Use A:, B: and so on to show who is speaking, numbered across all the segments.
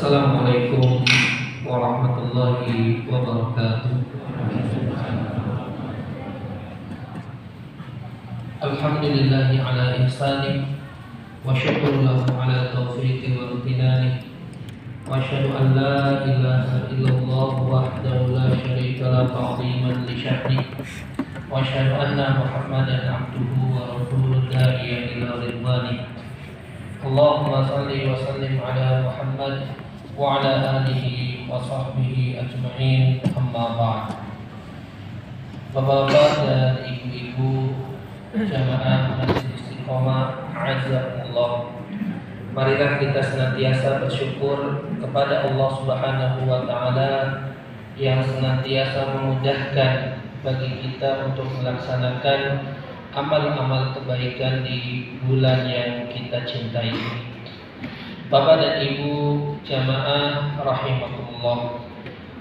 A: Assalamualaikum warahmatullahi wabarakatuh. Alhamdulillahi ala ihsani wa syukur lahu ala taufiqi wa imtinani wa asyhadu an la ilaha illallah wahdahu la syarika la ta'ziman li sya'ni wa asyhadu anna Muhammadan abduhu wa rasuluhu da'iya ila ridwani. Allahumma salli wa sallim ala Muhammad wa ala alihi wa sahbihi ajma'in, amma ba'd. Bapak-bapak dan ibu-ibu jamaah Masjid Istiqomah, a'azzakumullah. Marilah kita senantiasa bersyukur kepada Allah Subhanahu wa taala yang senantiasa memudahkan bagi kita untuk melaksanakan amal-amal kebaikan di bulan yang kita cintai ini. Bapak dan Ibu jamaah rahimakumullah,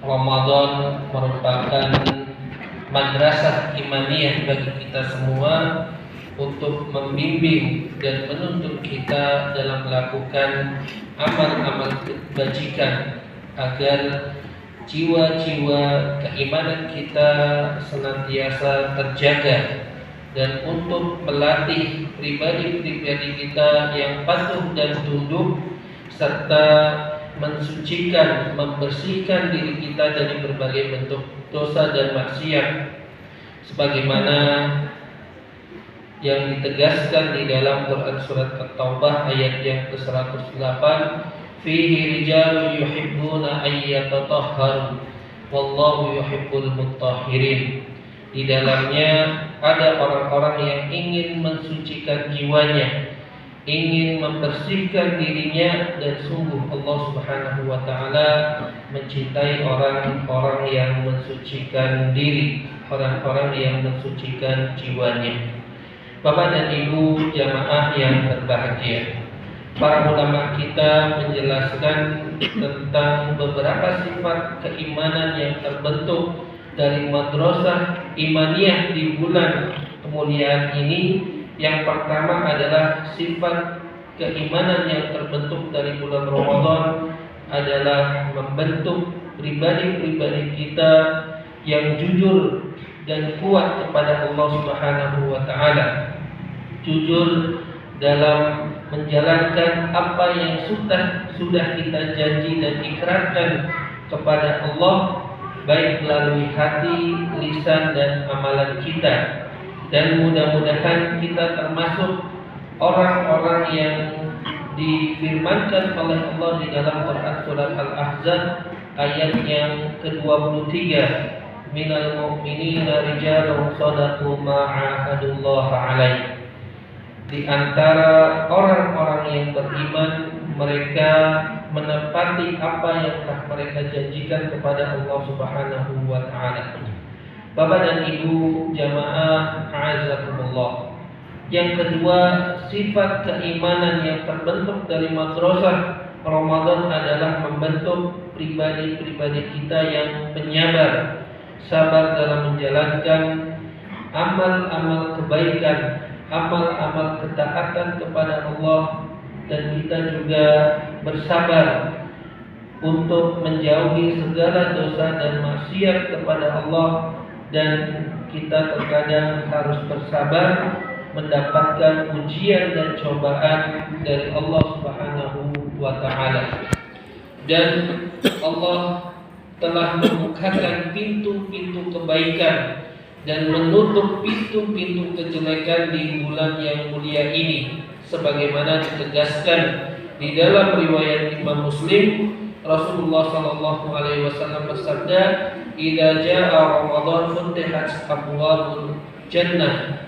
A: Ramadan merupakan madrasah imaniyah bagi kita semua untuk membimbing dan menuntun kita dalam melakukan amal-amal kebajikan agar jiwa-jiwa keimanan kita senantiasa terjaga, dan untuk melatih pribadi-pribadi kita yang patuh dan tunduk serta mensucikan, membersihkan diri kita dari berbagai bentuk dosa dan maksiat sebagaimana yang ditegaskan di dalam Quran surat At-Taubah ayat yang ke-108, fihi rijalun yuhibbuna ayyatatahharu wallahu yuhibbul mutahhirin. Di dalamnya ada orang-orang yang ingin mensucikan jiwanya, ingin membersihkan dirinya, dan sungguh Allah Subhanahu wa taala mencintai orang-orang yang mensucikan diri, orang-orang yang mensucikan jiwanya. Bapak dan Ibu jamaah yang berbahagia, para ulama kita menjelaskan tentang beberapa sifat keimanan yang terbentuk dari madrasah imaniyah di bulan kemuliaan ini. Yang pertama adalah sifat keimanan yang terbentuk dari bulan Ramadan adalah membentuk pribadi-pribadi kita yang jujur dan kuat kepada Allah Subhanahu wa taala. Jujur dalam menjalankan apa yang sudah kita janji dan ikrarkan kepada Allah, baik melalui hati, lisan, dan amalan kita. Dan mudah-mudahan kita termasuk orang-orang yang difirmankan oleh Allah di dalam Quran surat Al-Ahzab ayat yang ke-23, minal mu'minina rijalun shadaqu ma 'ahadullaha alaih. Di antara orang-orang yang beriman, mereka menepati apa yang telah mereka janjikan kepada Allah Subhanahu wa taala. Bapak dan Ibu jamaah a'azzakumullah. Yang kedua, sifat keimanan yang terbentuk dari madrasah Ramadan adalah membentuk pribadi-pribadi kita yang penyabar, sabar dalam menjalankan amal-amal kebaikan, amal-amal ketaatan kepada Allah, dan kita juga bersabar untuk menjauhi segala dosa dan maksiat kepada Allah, dan kita terkadang harus bersabar mendapatkan ujian dan cobaan dari Allah Subhanahu wa taala. Dan Allah telah membukakan pintu-pintu kebaikan dan menutup pintu-pintu kejelekan di bulan yang mulia ini, sebagaimana ditegaskan di dalam riwayat Imam Muslim. Rasulullah sallallahu alaihi wasallam bersabda, "Idza jaa Ramadan futihat abwabul jannah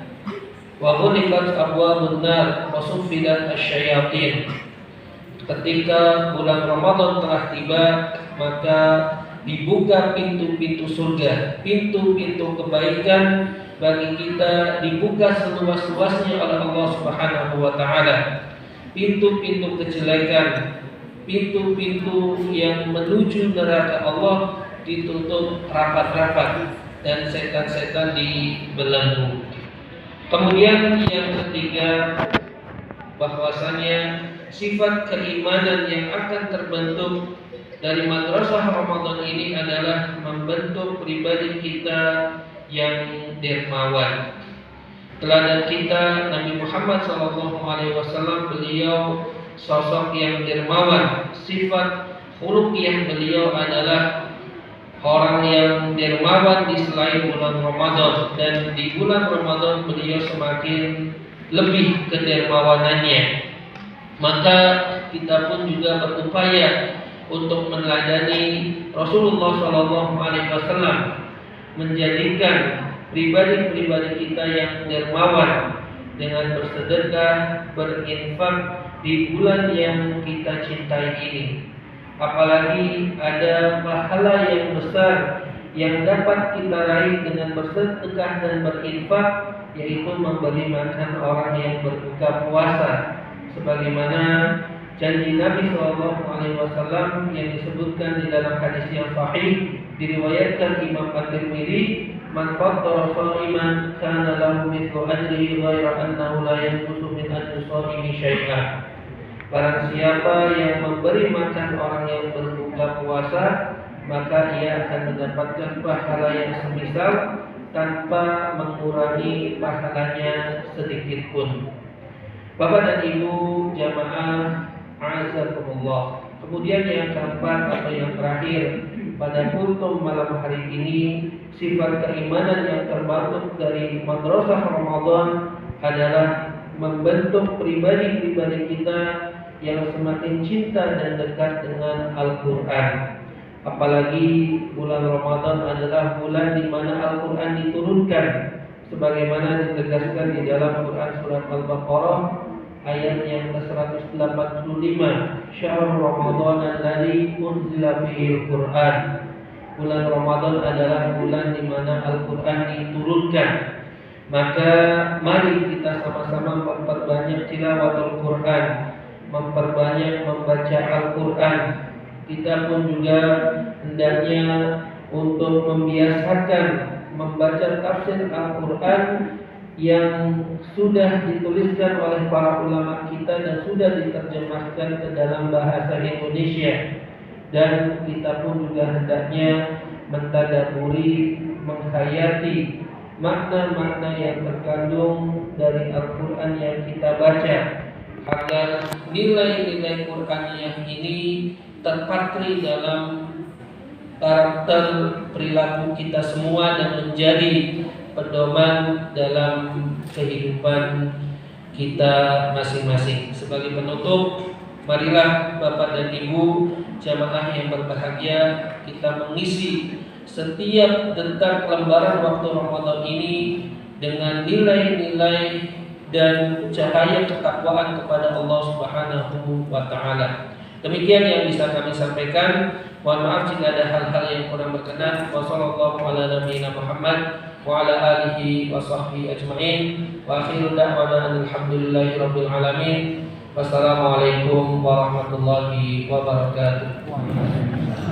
A: wa ghulqat abwabun nar wa suffidat asyayatin." Ketika bulan Ramadan telah tiba, maka dibuka pintu-pintu surga, pintu-pintu kebaikan bagi kita dibuka seluas-luasnya oleh Allah Subhanahu wa taala. Pintu-pintu kejelekan, pintu-pintu yang menuju neraka Allah ditutup rapat-rapat dan setan-setan dibelenggu. Kemudian yang ketiga, bahwasanya sifat keimanan yang akan terbentuk dari madrasah Ramadan ini adalah membentuk pribadi kita yang dermawan. Teladan kita Nabi Muhammad SAW, beliau sosok yang dermawan. Sifat khuluqiyah beliau adalah orang yang dermawan di selain bulan Ramadan, dan di bulan Ramadan beliau semakin lebih kedermawanannya. Maka kita pun juga berupaya untuk meneladani Rasulullah SAW, menjadikan pribadi-pribadi kita yang dermawan dengan bersedekah, berinfak di bulan yang kita cintai ini. Apalagi ada pahala yang besar yang dapat kita raih dengan bersedekah dan berinfak, yaitu memberi makan orang yang berbuka puasa, sebagaimana janji Nabi SAW yang disebutkan di dalam hadis yang sahih diriwayatkan Imam At-Tirmidzi, "Man fattara sha'iman kana lahu mithlu ajrihi ghaira annahu la yanqusu min ajri sha'imi syai'an." Barang siapa yang memberi makan orang yang berbuka puasa, maka ia akan mendapatkan pahala yang semisal tanpa mengurangi pahalanya sedikit pun. Bapak dan Ibu jamaah azakumullah. Kemudian yang keempat atau yang terakhir pada kultum malam hari ini, sifat keimanan yang terbentuk dari madrasah Ramadan adalah membentuk pribadi-pribadi kita yang semakin cinta dan dekat dengan Al-Quran. Apalagi bulan Ramadan adalah bulan di mana Al-Quran diturunkan, sebagaimana ditegaskan di dalam Quran surat Al-Baqarah ayat yang ke-185, "Syahrul Ramadan alladzi unzila fihi Al-Quran." Bulan Ramadan adalah bulan di mana Al-Quran diturunkan. Maka mari kita sama-sama memperbanyak tilawatul Quran, memperbanyak membaca Al-Quran. Kita pun juga hendaknya untuk membiasakan membaca tafsir Al-Quran yang sudah dituliskan oleh para ulama kita dan sudah diterjemahkan ke dalam bahasa Indonesia. Dan kita pun juga hendaknya mentadaburi, menghayati makna-makna yang terkandung dari Al-Quran yang kita baca, agar nilai-nilai Quran yang ini terpatri dalam karakter perilaku kita semua dan menjadi pedoman dalam kehidupan kita masing-masing. Sebagai penutup, marilah Bapak dan Ibu jamaah yang berbahagia, kita mengisi setiap detak lembaran waktu Ramadan ini dengan nilai-nilai dan cahaya ketakwaan kepada Allah Subhanahu wa taala. Demikian yang bisa kami sampaikan. Mohon maaf jika ada hal-hal yang kurang berkenan. Wassallallahu ala nabiyina Muhammad wa ala alihi wa sahbihi ajma'in. Wa akhiru da'wana alhamdulillahi rabbil alamin. Wassalamualaikum warahmatullahi wabarakatuh.